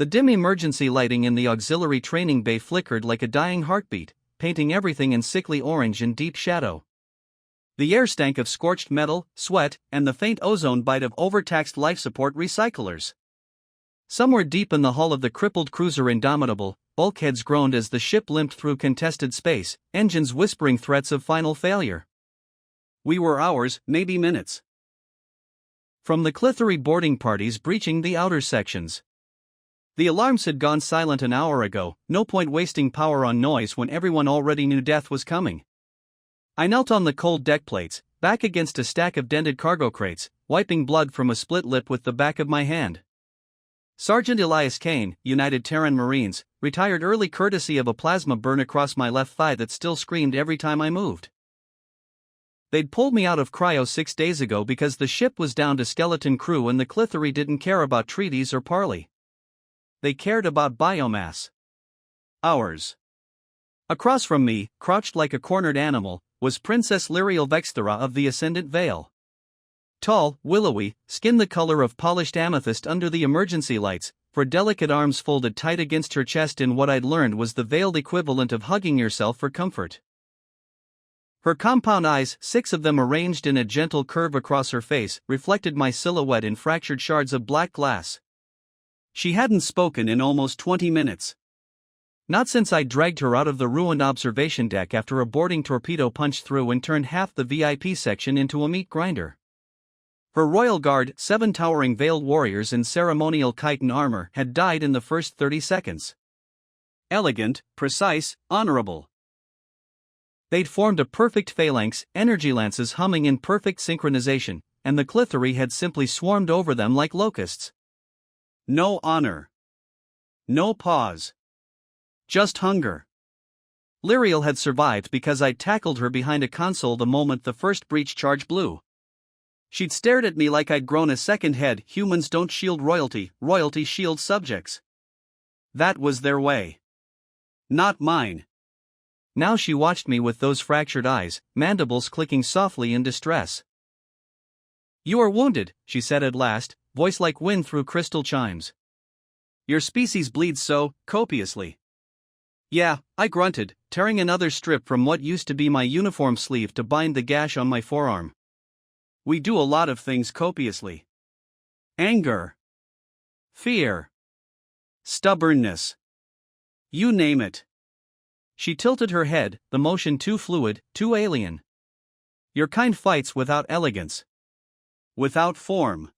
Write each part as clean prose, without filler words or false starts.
The dim emergency lighting in the auxiliary training bay flickered like a dying heartbeat, painting everything in sickly orange and deep shadow. The air stank of scorched metal, sweat, and the faint ozone bite of overtaxed life support recyclers. Somewhere deep in the hull of the crippled cruiser Indomitable, bulkheads groaned as the ship limped through contested space, engines whispering threats of final failure. We were hours, maybe minutes, from the Klythari boarding parties breaching the outer sections. The alarms had gone silent an hour ago, no point wasting power on noise when everyone already knew death was coming. I knelt on the cold deck plates, back against a stack of dented cargo crates, wiping blood from a split lip with the back of my hand. Sergeant Elias Kane, United Terran Marines, retired early courtesy of a plasma burn across my left thigh that still screamed every time I moved. They'd pulled me out of cryo 6 days ago because the ship was down to skeleton crew and the Klythari didn't care about treaties or parley. They cared about biomass. Ours. Across from me, crouched like a cornered animal, was Princess Reall of the Ascendant Veil. Tall, willowy, skin the color of polished amethyst under the emergency lights, her delicate arms folded tight against her chest in what I'd learned was the veiled equivalent of hugging yourself for comfort. Her compound eyes, 6 of them arranged in a gentle curve across her face, reflected my silhouette in fractured shards of black glass. She hadn't spoken in almost 20 minutes. Not since I dragged her out of the ruined observation deck after a boarding torpedo punched through and turned half the VIP section into a meat grinder. Her royal guard, 7 towering veiled warriors in ceremonial chitin armor, had died in the first 30 seconds. Elegant, precise, honorable. They'd formed a perfect phalanx, energy lances humming in perfect synchronization, and the Klythari had simply swarmed over them like locusts. No honor. No pause. Just hunger. Reall had survived because I'd tackled her behind a console the moment the first breach charge blew. She'd stared at me like I'd grown a second head. Humans don't shield royalty, royalty shields subjects. That was their way. Not mine. Now she watched me with those fractured eyes, mandibles clicking softly in distress. You are wounded, she said at last, voice like wind through crystal chimes. Your species bleeds so copiously. Yeah, I grunted, tearing another strip from what used to be my uniform sleeve to bind the gash on my forearm. We do a lot of things copiously. Anger. Fear. Stubbornness. You name it. She tilted her head, the motion too fluid, too alien. Your kind fights without elegance. Without form.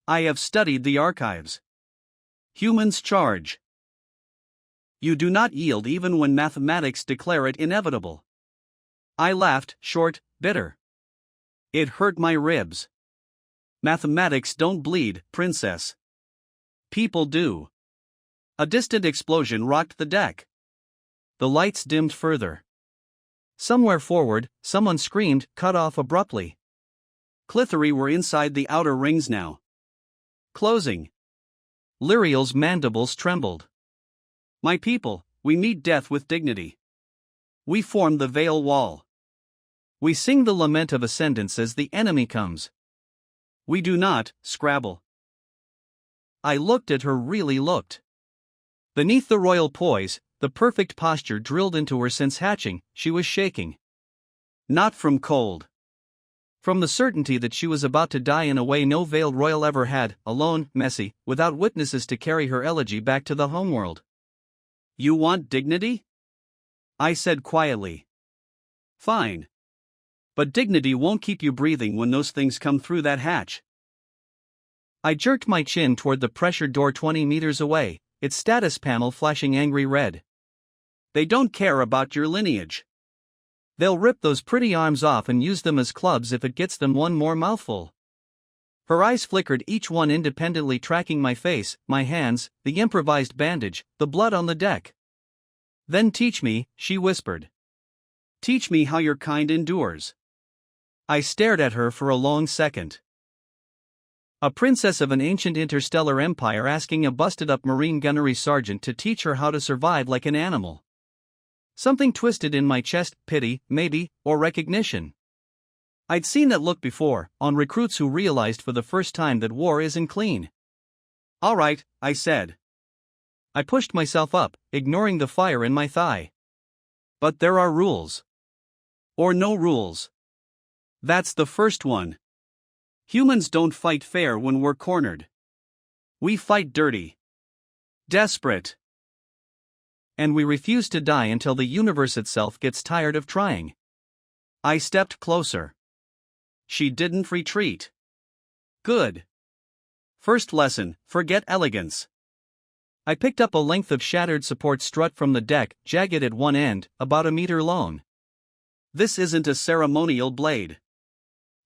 I have studied the archives. Humans charge. You do not yield even when mathematics declare it inevitable. I laughed, short, bitter. It hurt my ribs. Mathematics don't bleed, princess. People do. A distant explosion rocked the deck. The lights dimmed further. Somewhere forward, someone screamed, cut off abruptly. Klythari were inside the outer rings now. Closing. Reall's mandibles trembled. My people, we meet death with dignity. We form the veil wall. We sing the lament of ascendance as the enemy comes. We do not scrabble. I looked at her, really looked. Beneath the royal poise, the perfect posture drilled into her since hatching, she was shaking. Not from cold. From the certainty that she was about to die in a way no veiled royal ever had, alone, messy, without witnesses to carry her elegy back to the homeworld. You want dignity? I said quietly. Fine. But dignity won't keep you breathing when those things come through that hatch. I jerked my chin toward the pressured door 20 meters away, its status panel flashing angry red. They don't care about your lineage. They'll rip those pretty arms off and use them as clubs if it gets them one more mouthful. Her eyes flickered, each one independently tracking my face, my hands, the improvised bandage, the blood on the deck. Then teach me, she whispered. Teach me how your kind endures. I stared at her for a long second. A princess of an ancient interstellar empire asking a busted-up marine gunnery sergeant to teach her how to survive like an animal. Something twisted in my chest, pity, maybe, or recognition. I'd seen that look before, on recruits who realized for the first time that war isn't clean. All right, I said. I pushed myself up, ignoring the fire in my thigh. But there are rules. Or no rules. That's the first one. Humans don't fight fair when we're cornered. We fight dirty. Desperate. And we refuse to die until the universe itself gets tired of trying. I stepped closer. She didn't retreat. Good. First lesson, forget elegance. I picked up a length of shattered support strut from the deck, jagged at one end, about a meter long. This isn't a ceremonial blade.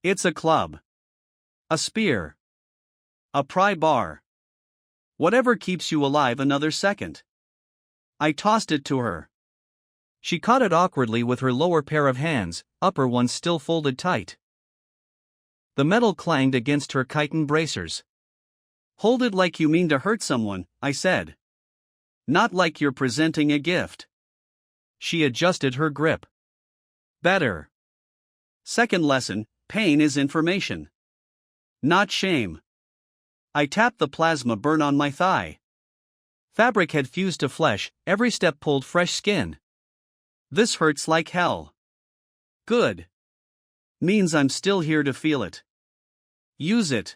It's a club. A spear. A pry bar. Whatever keeps you alive another second. I tossed it to her. She caught it awkwardly with her lower pair of hands, upper ones still folded tight. The metal clanged against her chitin bracers. Hold it like you mean to hurt someone, I said. Not like you're presenting a gift. She adjusted her grip. Better. Second lesson, pain is information. Not shame. I tapped the plasma burn on my thigh. Fabric had fused to flesh, every step pulled fresh skin. This hurts like hell. Good. Means I'm still here to feel it. Use it.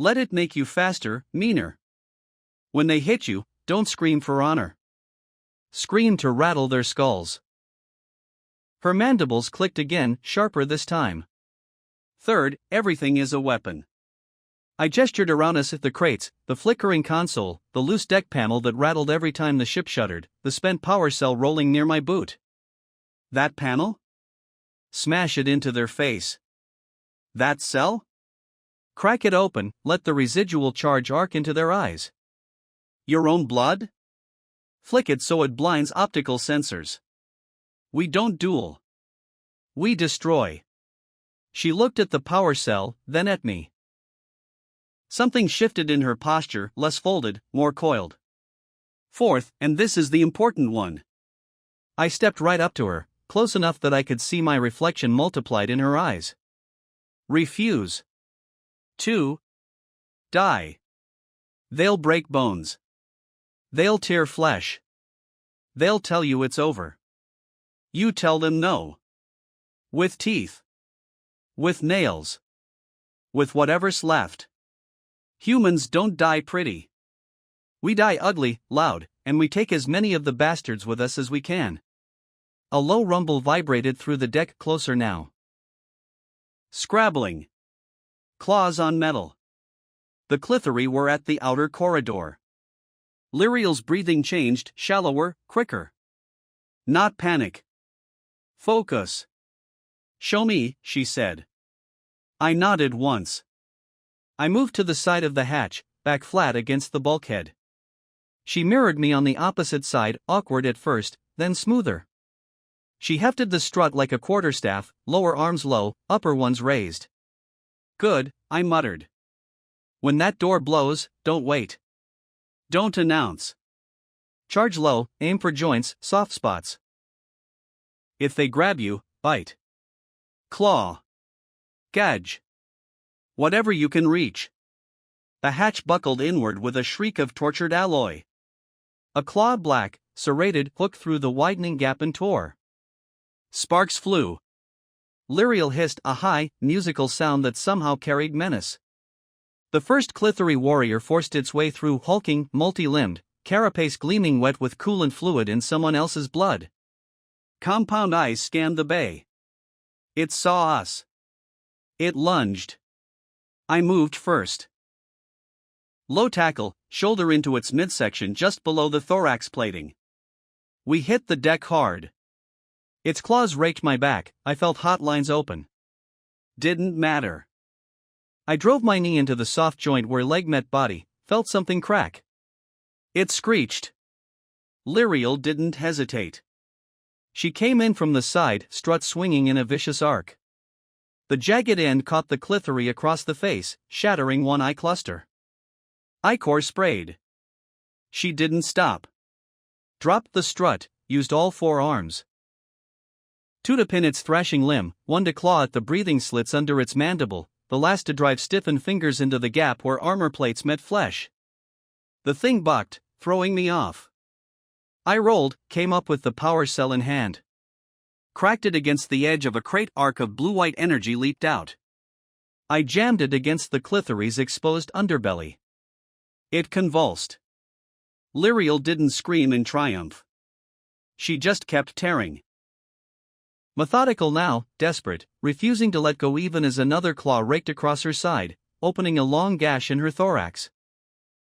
Let it make you faster, meaner. When they hit you, don't scream for honor. Scream to rattle their skulls. Her mandibles clicked again, sharper this time. Third, everything is a weapon. I gestured around us at the crates, the flickering console, the loose deck panel that rattled every time the ship shuddered, the spent power cell rolling near my boot. That panel? Smash it into their face. That cell? Crack it open, let the residual charge arc into their eyes. Your own blood? Flick it so it blinds optical sensors. We don't duel. We destroy. She looked at the power cell, then at me. Something shifted in her posture, less folded, more coiled. Fourth, and this is the important one. I stepped right up to her, close enough that I could see my reflection multiplied in her eyes. Refuse. 2. Die. They'll break bones. They'll tear flesh. They'll tell you it's over. You tell them no. With teeth. With nails. With whatever's left. Humans don't die pretty. We die ugly, loud, and we take as many of the bastards with us as we can. A low rumble vibrated through the deck, closer now. Scrabbling. Claws on metal. The Klythari were at the outer corridor. Reall's breathing changed, shallower, quicker. Not panic. Focus. Show me, she said. I nodded once. I moved to the side of the hatch, back flat against the bulkhead. She mirrored me on the opposite side, awkward at first, then smoother. She hefted the strut like a quarterstaff, lower arms low, upper ones raised. Good, I muttered. When that door blows, don't wait. Don't announce. Charge low, aim for joints, soft spots. If they grab you, bite. Claw. Gouge. Whatever you can reach. The hatch buckled inward with a shriek of tortured alloy. A claw black, serrated, hooked through the widening gap and tore. Sparks flew. Reall hissed, a high, musical sound that somehow carried menace. The first Klythari warrior forced its way through, hulking, multi-limbed, carapace gleaming wet with coolant fluid in someone else's blood. Compound eyes scanned the bay. It saw us. It lunged. I moved first. Low tackle, shoulder into its midsection just below the thorax plating. We hit the deck hard. Its claws raked my back, I felt hot lines open. Didn't matter. I drove my knee into the soft joint where leg met body, felt something crack. It screeched. Reall didn't hesitate. She came in from the side, strut swinging in a vicious arc. The jagged end caught the Klythari across the face, shattering one eye cluster. Ichor sprayed. She didn't stop. Dropped the strut, used all four arms. Two to pin its thrashing limb, one to claw at the breathing slits under its mandible, the last to drive stiffened fingers into the gap where armor plates met flesh. The thing bucked, throwing me off. I rolled, came up with the power cell in hand. Cracked it against the edge of a crate. Arc of blue-white energy leaped out. I jammed it against the Klythari's exposed underbelly. It convulsed. Reall didn't scream in triumph. She just kept tearing. Methodical now, desperate, refusing to let go even as another claw raked across her side, opening a long gash in her thorax.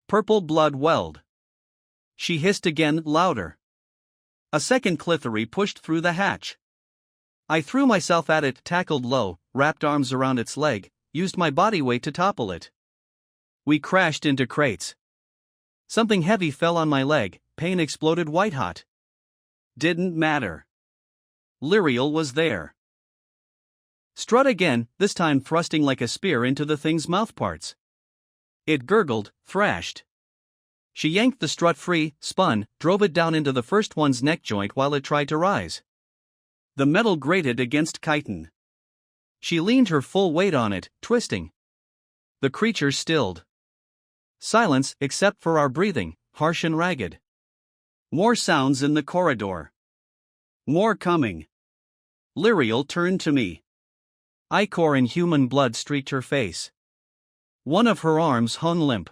Purple blood welled. She hissed again, louder. A second Klythari pushed through the hatch. I threw myself at it, tackled low, wrapped arms around its leg, used my body weight to topple it. We crashed into crates. Something heavy fell on my leg, pain exploded white-hot. Didn't matter. Reall was there. Strut again, this time thrusting like a spear into the thing's mouthparts. It gurgled, thrashed. She yanked the strut free, spun, drove it down into the first one's neck joint while it tried to rise. The metal grated against chitin. She leaned her full weight on it, twisting. The creature stilled. Silence, except for our breathing, harsh and ragged. More sounds in the corridor. More coming. Reall turned to me. Ichor and human blood streaked her face. One of her arms hung limp.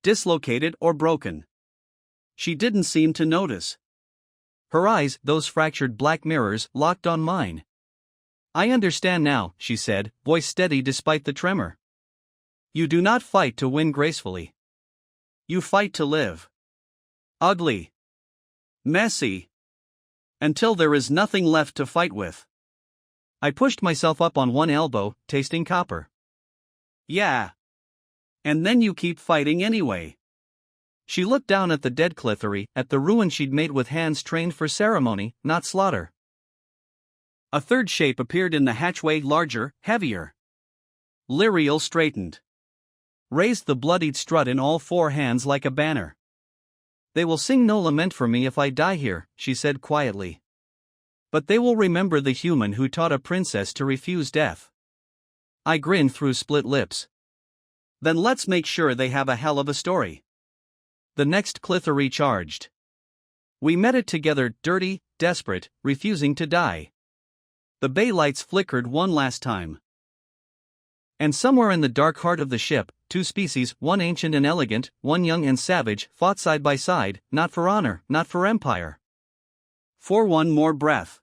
Dislocated or broken. She didn't seem to notice. Her eyes, those fractured black mirrors, locked on mine. I understand now, she said, voice steady despite the tremor. You do not fight to win gracefully. You fight to live. Ugly. Messy. Until there is nothing left to fight with. I pushed myself up on one elbow, tasting copper. Yeah. And then you keep fighting anyway. She looked down at the dead Klythari, at the ruin she'd made with hands trained for ceremony, not slaughter. A third shape appeared in the hatchway, larger, heavier. Reall straightened. Raised the bloodied strut in all four hands like a banner. They will sing no lament for me if I die here, she said quietly. But they will remember the human who taught a princess to refuse death. I grinned through split lips. Then let's make sure they have a hell of a story. The next Klythari charged. We met it together, dirty, desperate, refusing to die. The bay lights flickered one last time. And somewhere in the dark heart of the ship, two species, one ancient and elegant, one young and savage, fought side by side, not for honor, not for empire. For one more breath.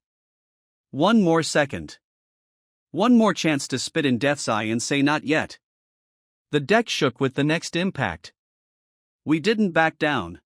One more second. One more chance to spit in death's eye and say not yet. The deck shook with the next impact. We didn't back down.